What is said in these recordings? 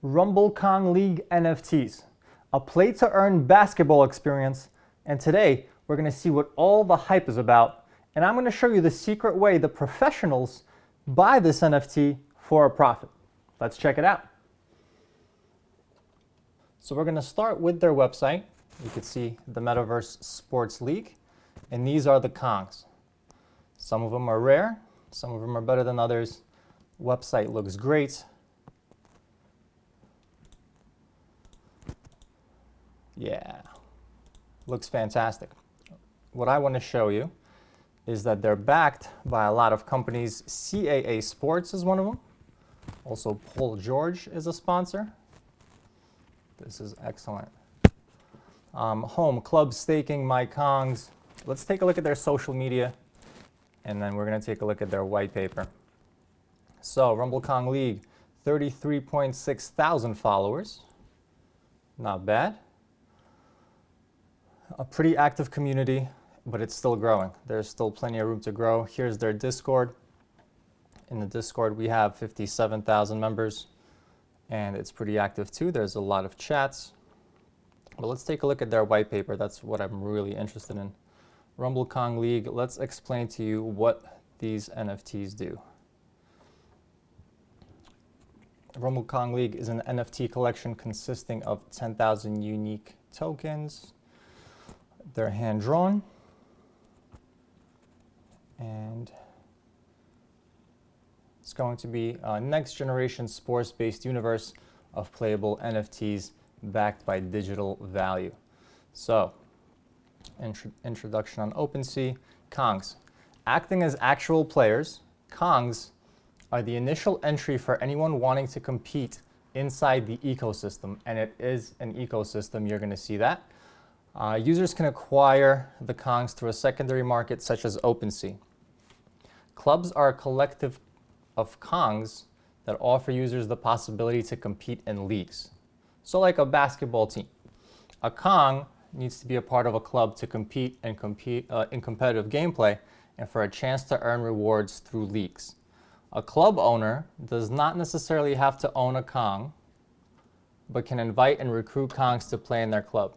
Rumble Kong League NFTs, a play-to-earn basketball experience, and today we're going to see what all the hype is about, and I'm going to show you the secret way the professionals buy this NFT for a profit. Let's check it out. So we're going to start with their website. You can see the Metaverse Sports League, and these are the Kongs. Some of them are rare, some of them are better than others. Website looks great. Yeah, looks fantastic. What I want to show you is that they're backed by a lot of companies. CAA Sports is one of them. Also, Paul George is a sponsor. This is excellent. Home, Club Staking, My Kongs. Let's take a look at their social media, and then we're going to take a look at their white paper. So, Rumble Kong League, 33.6 thousand followers. Not bad. A pretty active community, but it's still growing. There's still plenty of room to grow. Here's their Discord. In the Discord, we have 57,000 members, and it's pretty active too. There's a lot of chats. But let's take a look at their white paper. That's what I'm really interested in. Rumble Kong League, let's explain to you what these NFTs do. Rumble Kong League is an NFT collection consisting of 10,000 unique tokens. They're hand-drawn, and it's going to be a next-generation sports-based universe of playable NFTs backed by digital value. So, introduction on OpenSea. Kongs. Acting as actual players, Kongs are the initial entry for anyone wanting to compete inside the ecosystem, and it is an ecosystem. You're going to see that. Users can acquire the Kongs through a secondary market such as OpenSea. Clubs are a collective of Kongs that offer users the possibility to compete in leagues. So like a basketball team. A Kong needs to be a part of a club to compete in competitive gameplay and for a chance to earn rewards through leagues. A club owner does not necessarily have to own a Kong, but can invite and recruit Kongs to play in their club.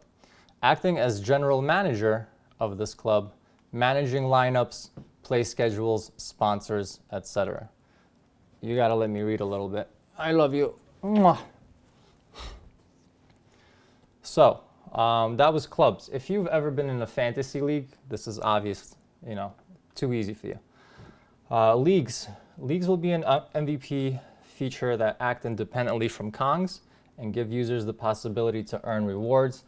Acting as general manager of this club, managing lineups, play schedules, sponsors, etc. You gotta let me read a little bit. I love you. Mwah. So, that was clubs. If you've ever been in a fantasy league, this is obvious, too easy for you. Leagues. Leagues will be an MVP feature that act independently from Kongs and give users the possibility to earn rewards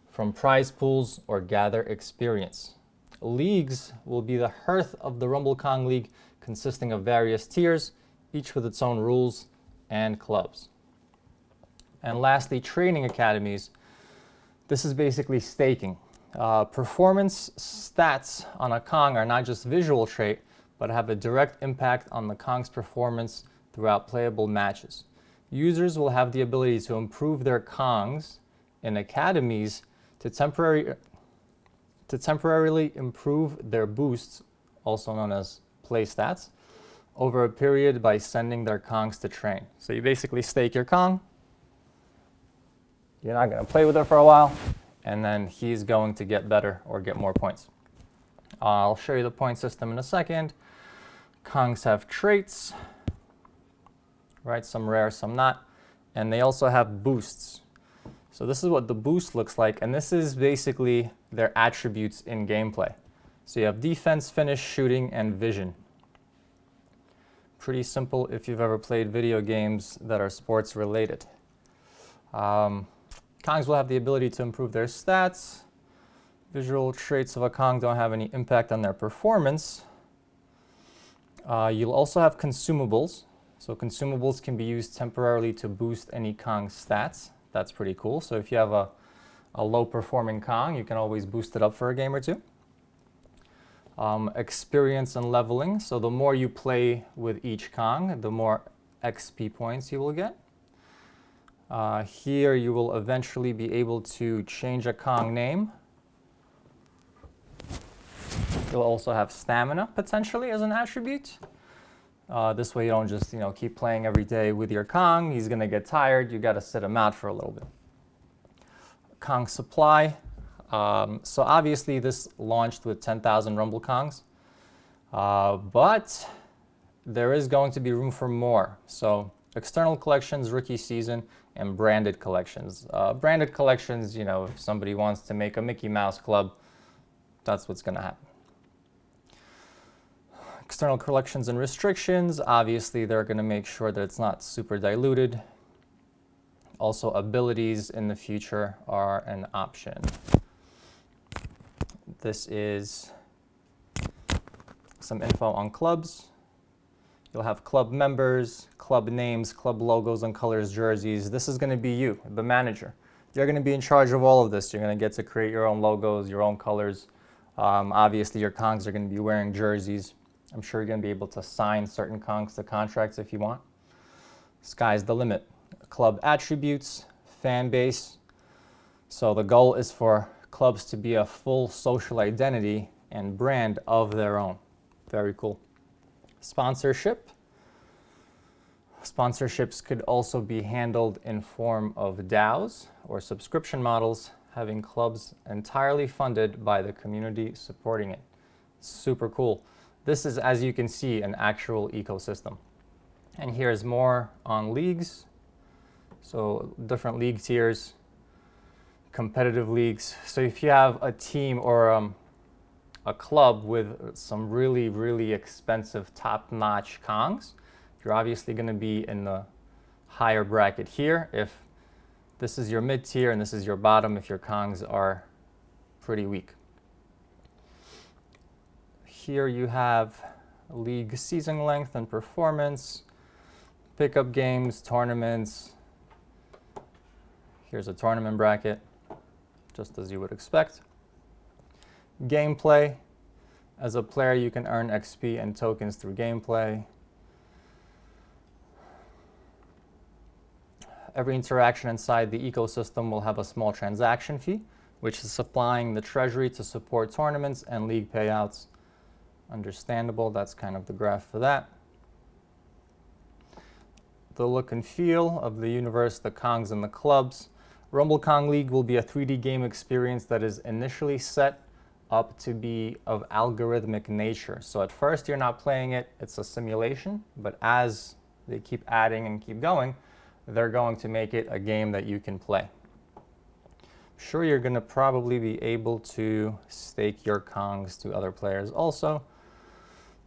from prize pools or gather experience. Leagues will be the hearth of the Rumble Kong League, consisting of various tiers, each with its own rules and clubs. And lastly, training academies. This is basically staking. Performance stats on a Kong are not just visual trait, but have a direct impact on the Kong's performance throughout playable matches. Users will have the ability to improve their Kongs in academies to temporarily improve their boosts, also known as play stats, over a period by sending their Kongs to train. So you basically stake your Kong, you're not going to play with it for a while, and then he's going to get better or get more points. I'll show you the point system in a second. Kongs have traits, right? Some rare, some not. And they also have boosts. So this is what the boost looks like, and this is basically their attributes in gameplay. So you have defense, finish, shooting, and vision. Pretty simple if you've ever played video games that are sports related. Kongs will have the ability to improve their stats. Visual traits of a Kong don't have any impact on their performance. You'll also have consumables. So consumables can be used temporarily to boost any Kong stats. That's pretty cool. So if you have a low-performing Kong, you can always boost it up for a game or two. Experience and leveling. So the more you play with each Kong, the more XP points you will get. Here you will eventually be able to change a Kong name. You'll also have stamina potentially as an attribute. This way you don't just keep playing every day with your Kong. He's going to get tired. You got to sit him out for a little bit. Kong supply. So obviously this launched with 10,000 Rumble Kongs, but there is going to be room for more. So external collections, rookie season, and branded collections. Branded collections, if somebody wants to make a Mickey Mouse club, that's what's going to happen. External collections and restrictions, obviously they're going to make sure that it's not super diluted. Also, abilities in the future are an option. This is some info on clubs. You'll have club members, club names, club logos and colors, jerseys. This is going to be you, the manager. You're going to be in charge of all of this. You're going to get to create your own logos, your own colors. Obviously, your Kongs are going to be wearing jerseys. I'm sure you're going to be able to sign certain Kongs to contracts if you want. Sky's the limit. Club attributes, fan base. So the goal is for clubs to be a full social identity and brand of their own. Very cool. Sponsorship. Sponsorships could also be handled in form of DAOs or subscription models, having clubs entirely funded by the community supporting it. Super cool. This is, as you can see, an actual ecosystem. And here's more on leagues. So different league tiers, competitive leagues. So if you have a team or a club with some really, really expensive top-notch Kongs, you're obviously going to be in the higher bracket here. If this is your mid-tier and this is your bottom, if your Kongs are pretty weak. Here you have league season length and performance, pickup games, tournaments. Here's a tournament bracket, just as you would expect. Gameplay. As a player, you can earn XP and tokens through gameplay. Every interaction inside the ecosystem will have a small transaction fee, which is supplying the treasury to support tournaments and league payouts. Understandable, that's kind of the graph for that. The look and feel of the universe, the Kongs and the clubs. Rumble Kong League will be a 3D game experience that is initially set up to be of algorithmic nature. So at first you're not playing it, it's a simulation, but as they keep adding and keep going, they're going to make it a game that you can play. Sure, you're going to probably be able to stake your Kongs to other players also.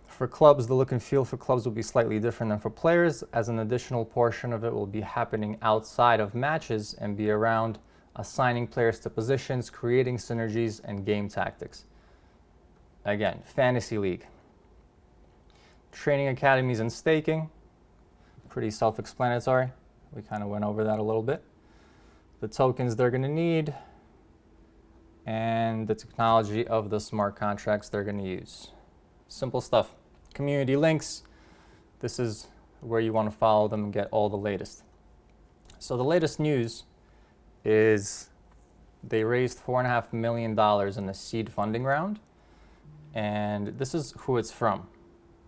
For clubs, the look and feel for clubs will be slightly different than for players, as an additional portion of it will be happening outside of matches and be around assigning players to positions, creating synergies, and game tactics. Again, fantasy league. Training academies and staking, pretty self-explanatory. We kind of went over that a little bit. The tokens they're going to need, and the technology of the smart contracts they're going to use. Simple stuff. Community links. This is where you want to follow them and get all the latest. So the latest news is they raised $4.5 million in a seed funding round, and this is who it's from.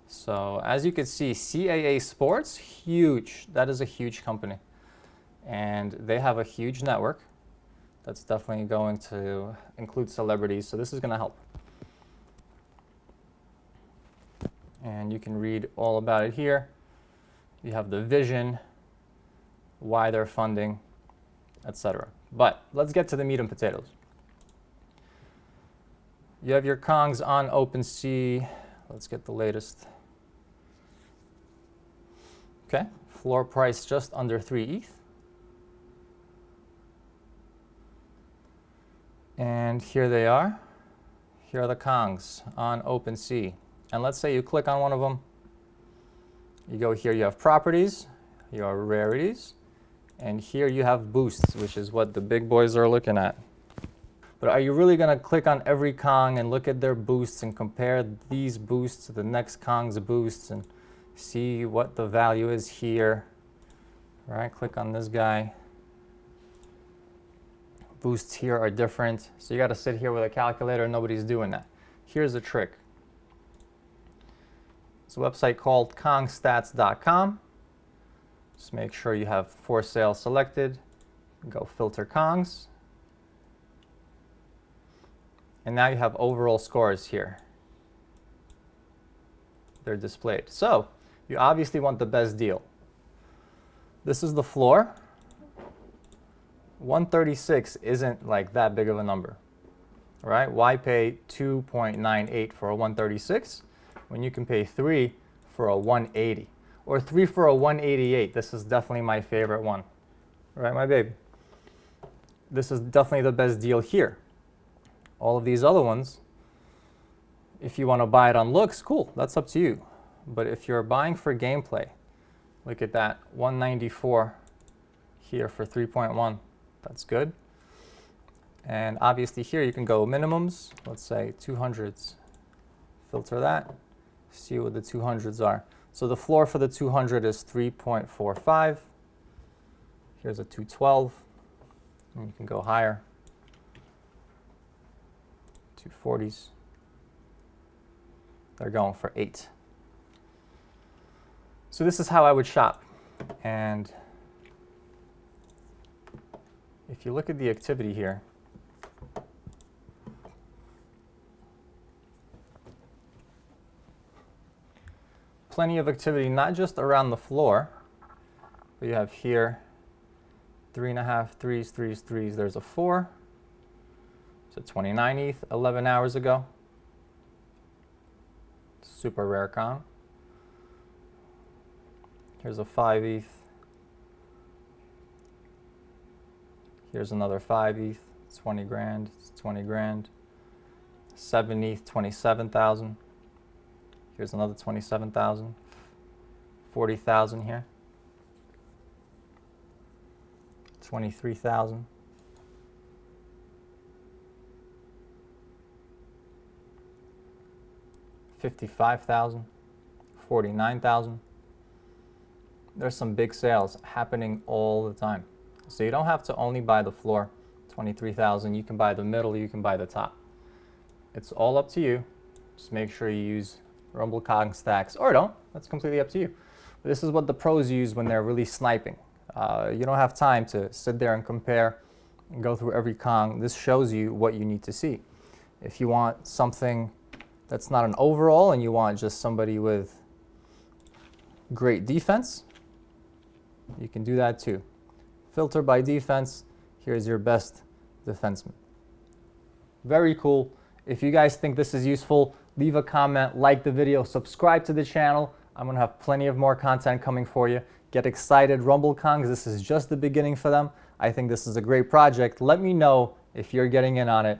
So as you can see, CAA Sports, huge. That is a huge company, and they have a huge network that's definitely going to include celebrities, so this is going to help. And you can read all about it here. You have the vision, why they're funding, etc. But let's get to the meat and potatoes. You have your Kongs on OpenSea. Let's get the latest. Okay, floor price just under 3 ETH. And here they are. Here are the Kongs on OpenSea. And let's say you click on one of them. You go here, you have properties, your rarities, and here you have boosts, which is what the big boys are looking at. But are you really going to click on every Kong and look at their boosts and compare these boosts to the next Kong's boosts and see what the value is here? Right, click on this guy. Boosts here are different. So you got to sit here with a calculator. Nobody's doing that. Here's a trick. It's a website called kongstats.com. Just make sure you have for sale selected. Go filter Kongs. And now you have overall scores here. They're displayed. So you obviously want the best deal. This is the floor. 136 isn't like that big of a number, right? Why pay 2.98 for a 136 when you can pay 3 for a 180 or 3 for a 188? This is definitely my favorite one, right, my baby? This is definitely the best deal here. All of these other ones, if you want to buy it on looks, cool, that's up to you. But if you're buying for gameplay, look at that, 194 here for 3.1. That's good. And obviously here you can go minimums, let's say 200s. Filter that, see what the 200s are. So the floor for the 200 is 3.45. Here's a 212, and you can go higher. 240s. They're going for 8. So this is how I would shop. And if you look at the activity here, plenty of activity, not just around the floor, but you have here 3.5, 3s, 3s, 3s. There's a 4. So 29 ETH 11 hours ago. Super rare Kong. Here's a 5 ETH. Here's another 5 ETH, 20 grand, it's 20 grand. 7 ETH, 27,000. Here's another 27,000. 40,000 here. 23,000. 55,000. 49,000. There's some big sales happening all the time. So you don't have to only buy the floor, 23,000. You can buy the middle, you can buy the top. It's all up to you. Just make sure you use Rumble Kong stacks, or don't. That's completely up to you. But this is what the pros use when they're really sniping. You don't have time to sit there and compare and go through every Kong. This shows you what you need to see. If you want something that's not an overall and you want just somebody with great defense, you can do that too. Filter by defense. Here's your best defenseman. Very cool. If you guys think this is useful, leave a comment, like the video, subscribe to the channel. I'm going to have plenty of more content coming for you. Get excited. Rumble Kongs, this is just the beginning for them. I think this is a great project. Let me know if you're getting in on it.